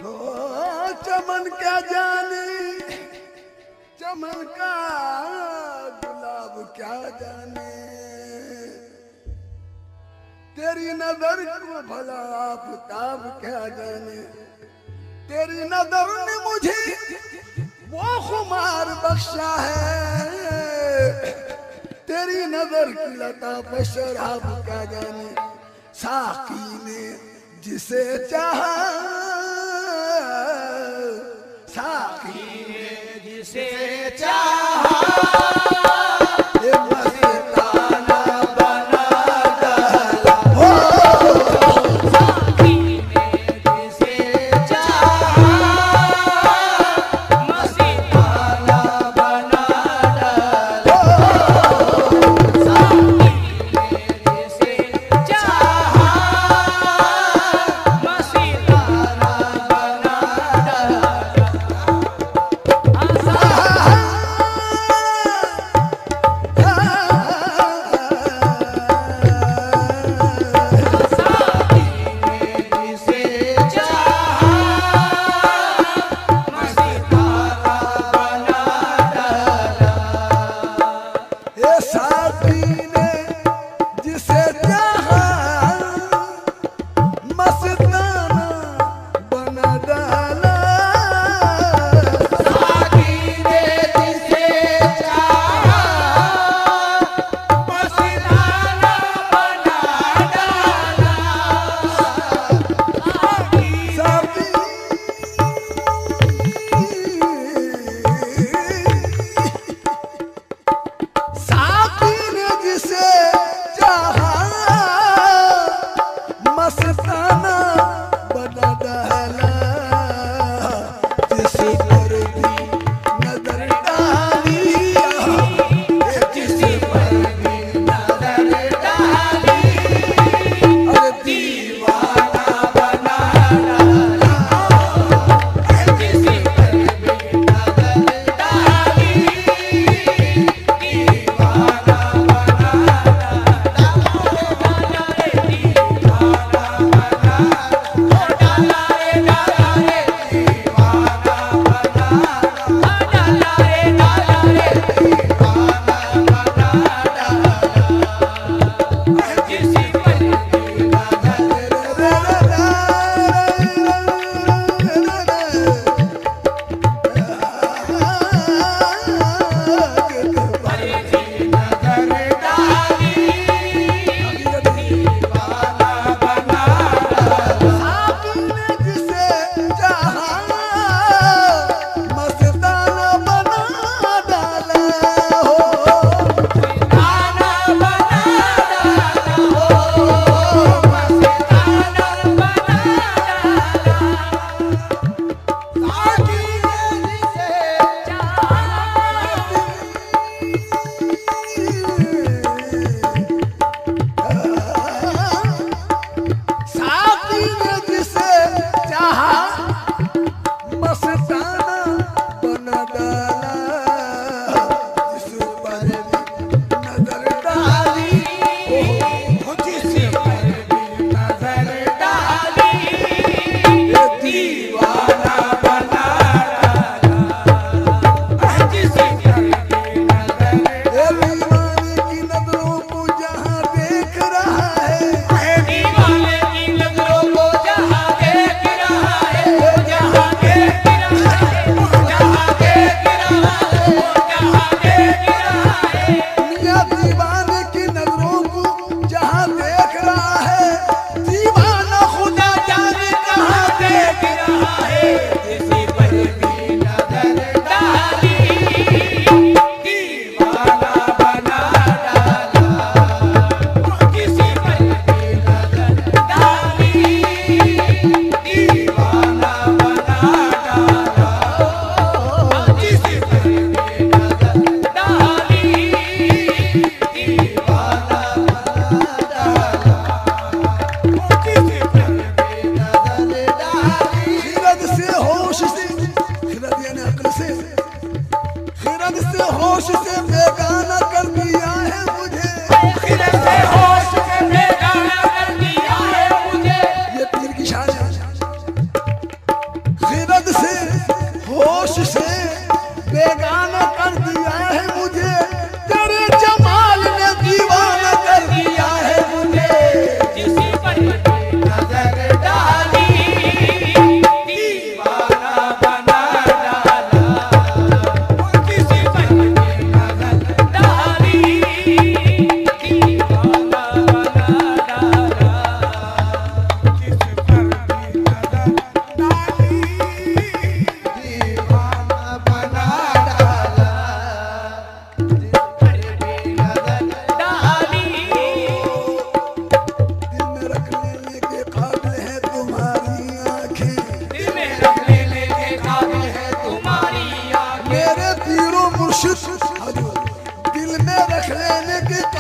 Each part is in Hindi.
ओ चमन क्या जाने, चमन का गुलाब क्या जाने, तेरी नजर को भला आफताब क्या जाने। तेरी नजर ने मुझे वो खुमार बख्शा है, तेरी नजर की लताफ़त शराब क्या जाने। साकी ने जिसे चाहा, साकी ने जिसे चाहा, ये मस्ताना बना डाला। हो साकी ने जिसे चाहा, मस्ताना बना डाला। साकी ने जिसे चाहा, मस्ताना बना जिसे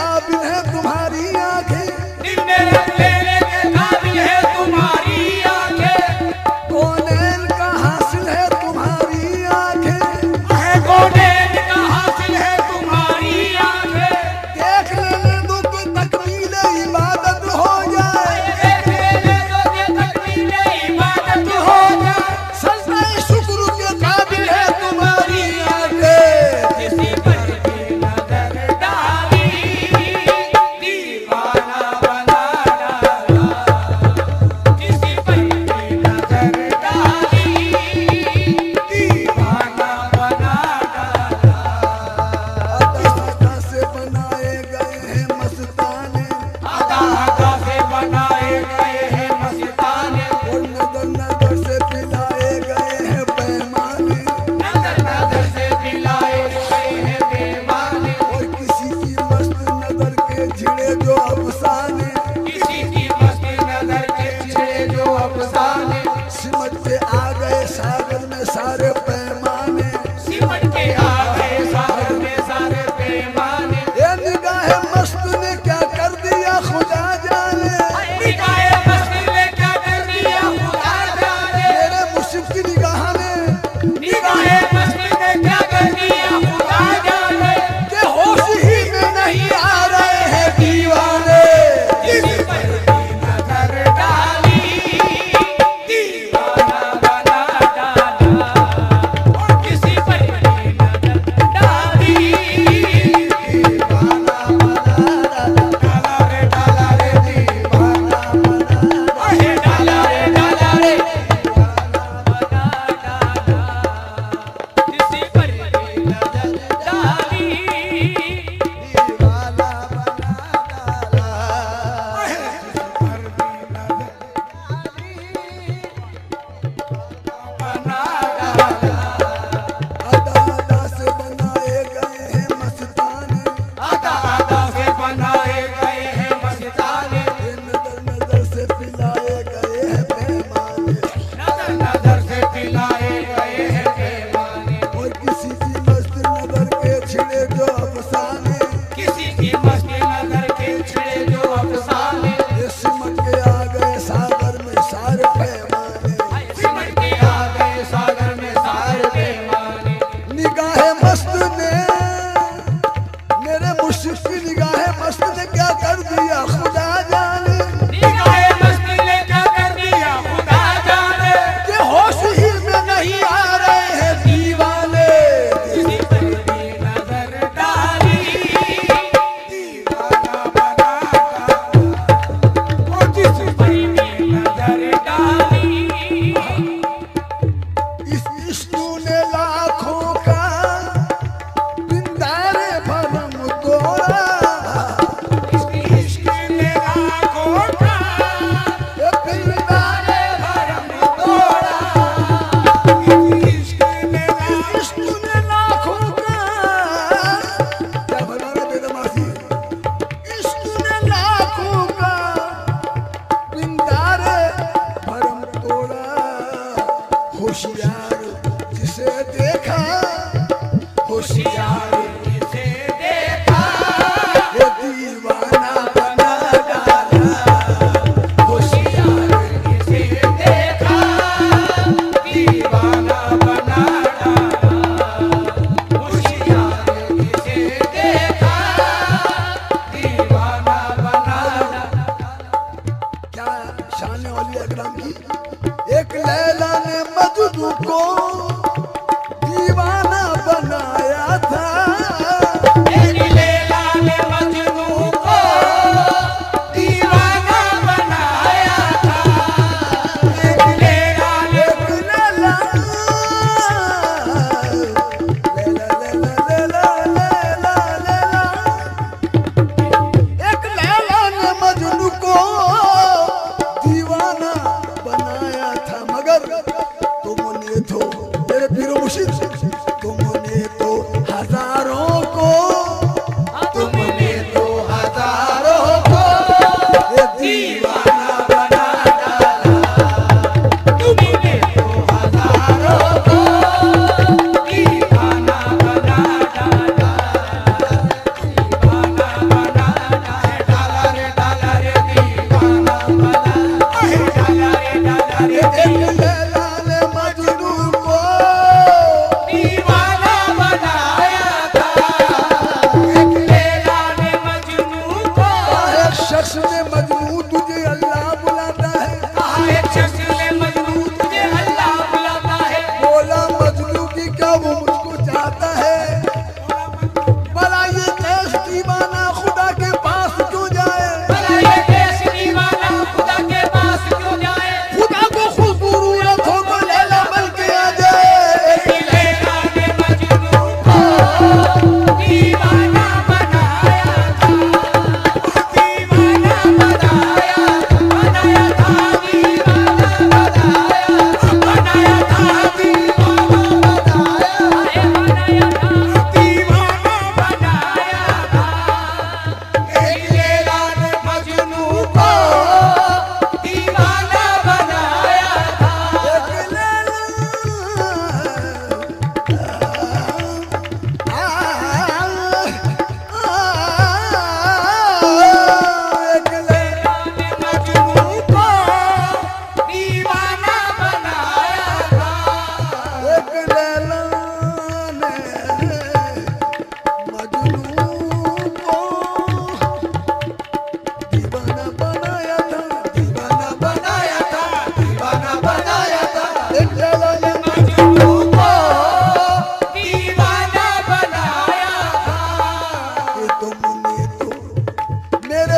काबिल है तुम्हारी आंखें, नीले रंग लेने के काबिल है तुम्हारी आंखें, कौनैन का हासिल है तुम्हारी आंखें, है कौनैन का हासिल है तुम्हारी आंखें, देख लेने दो कि तकमील इबादत हो जाए, देख लेने दो कि तकमील इबादत हो जाए, सजदा शुक्र के काबिल है तुम्हारी आंखें। किसी पर भी नजर डाली दीवाना बना डाला, किसी पर भी नजर डाली दीवाना बना डाला। अदा से बनाए गए हैं मस्ताने, आधा आधा से बनाए गए हैं मस्ताने, और नजर नजर से पिलाए गए हैं पैमाने, नजर नजर से पिलाए गए हैं बेमाने, और किसी की मस्त नजर के झिड़े जो अफसाने, किसी की मस्त नजर के छिड़े जो अफसाने, सिमटते आ गए सागर में सारे पैमाने। सिमट के आ गए सागर में सारे पैमाने, ये निगाह मस्त ने क्या कर दिया खुदा जाने, निगाहे मस्ती ने क्या कर दिया खुदा जाने, मेरे मुश्किल की निगाह ने निगाहे मस्ती ने क्या कर दिया खुदा जाने, के होश ही में नहीं आ रहे हैं दीवाने। किसी पर भी नजर डाली दीवाना बना डाला, और किसी पर भी नजर डाली दीवाना बना डाला, डाला रे दीवाना बना डाला, अहे डाला रे दीवाना बना डाला, किसी पर भी नजर डाली दीवाना बना डाला, अदा अदा से बनाए गए हैं मस्ताने, आधा आधा से बनाए गए हैं मस्ताने, ये नजर नजर से पिलाए गए हैं पैमाने, नजर नजर से पिलाए गए हैं बेमाने, और किसी की मस्त नजर के छिड़े जो अफसाने, किसी की मस्ती नजर के छिड़े जो अफसाने, ये सिमट के आ गए सागर में सारे पैमाने। सिमट के आ गए सागर में सारे बेमाने, निगाह मस्त ने मेरे मुश्किल की निगाह मस्त ने क्या कर दिया खुदा जाने, निगाहे मस्ती ने क्या कर दिया खुदा जाने, के होश ही में नहीं आ रहे हैं दीवाने। किसी पर भी नजर डाली दीवाना बना डाला, और किसी पर भी नजर डाली इस इश्क ने लाखों का पिंदारे भरम तोड़ा, इश्क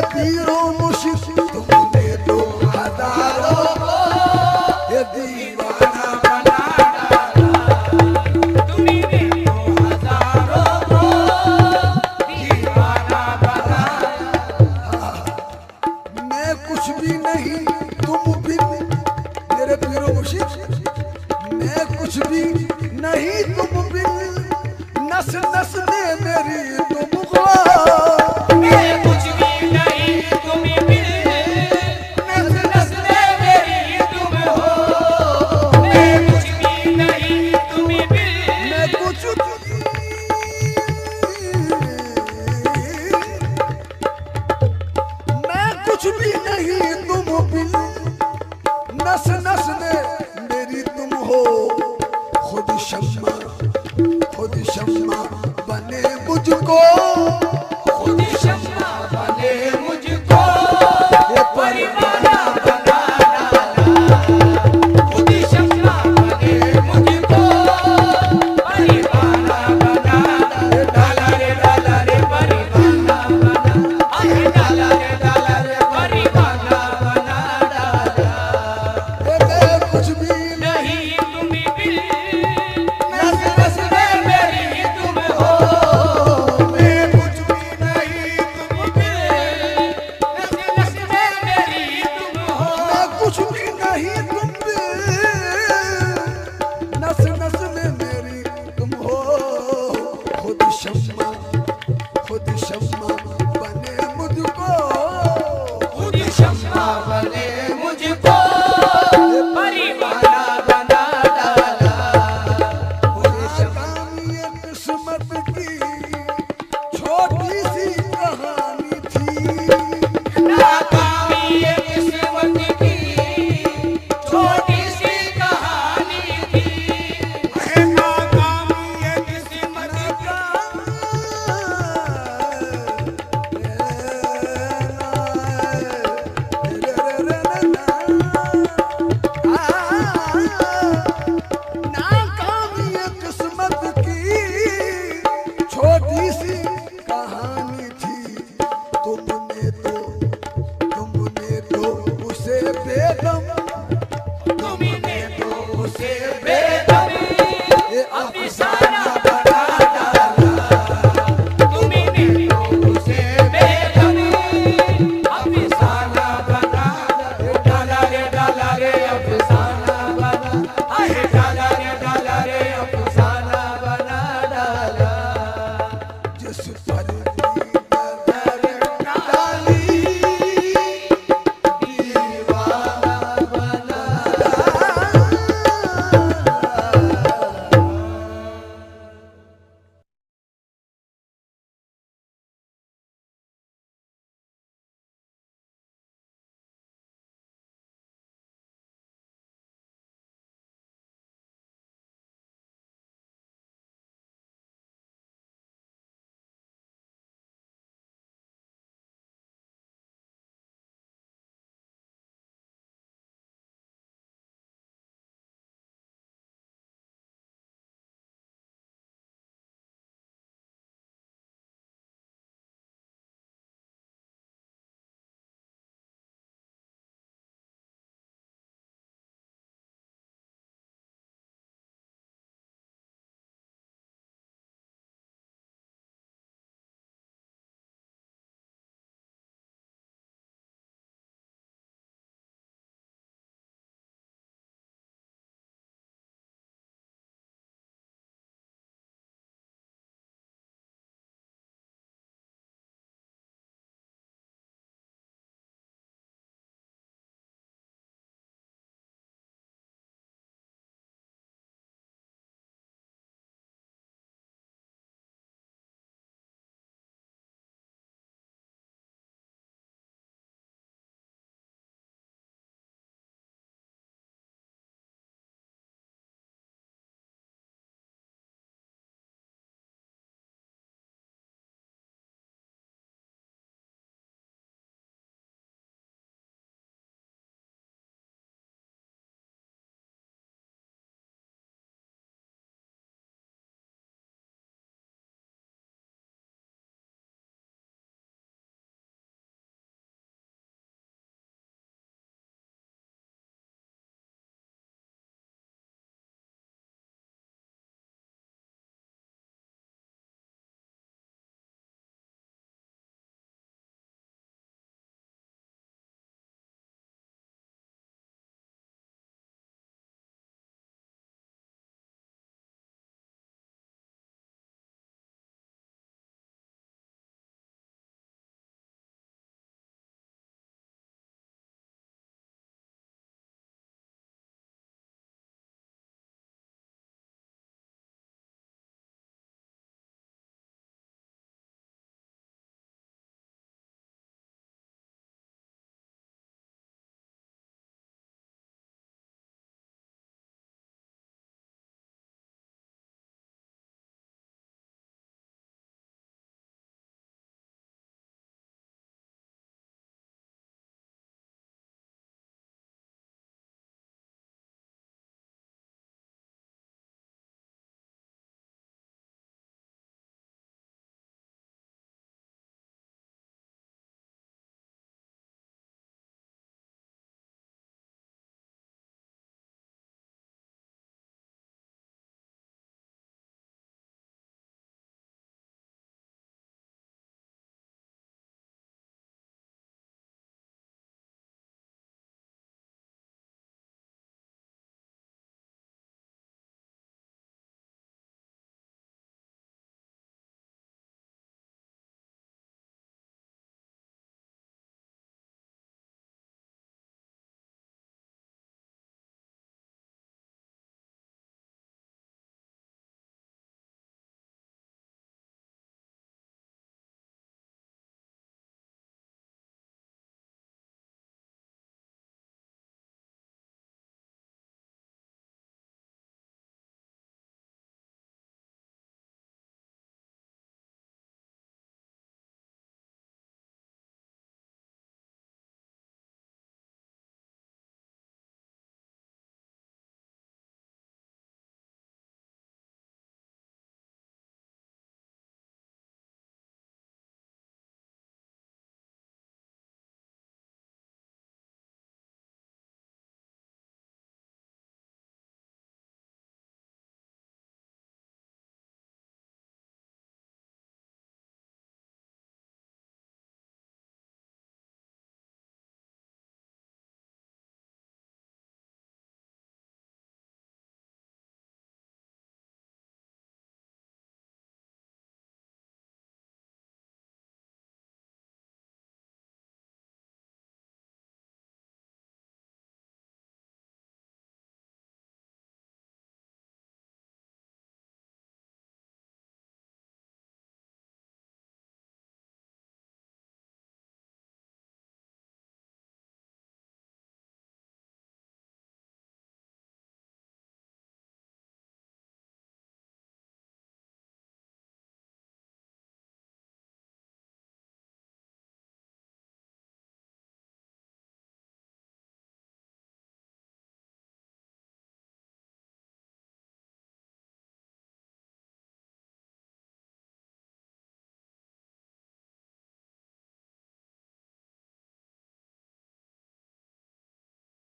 मेरे पीरों मुर्शिद तुमने तो हजारों को ये दीवाना बना डाला, तुमने तो हजारों को दीवाना बना डाला। मैं कुछ भी नहीं तुम बिन मेरे पीरों मुर्शिद, मैं कुछ भी नहीं तुम बिन, नस नस में मेरी तुम गुलाम। मैं कुछ भी नहीं तुम बिन, नस नस में मेरी तुम हो। मैं कुछ भी नहीं तुम बिन, मैं कुछ भी नहीं तुम बिन, नस नस में मेरी तुम हो। खुद शम्मा बने मुझको, खुद शम्मा बने मुझको ये परवाना बना डाला। खुद शम्मा बने मुझको परवाना बना डाला रे परवाना बना, अरे डाला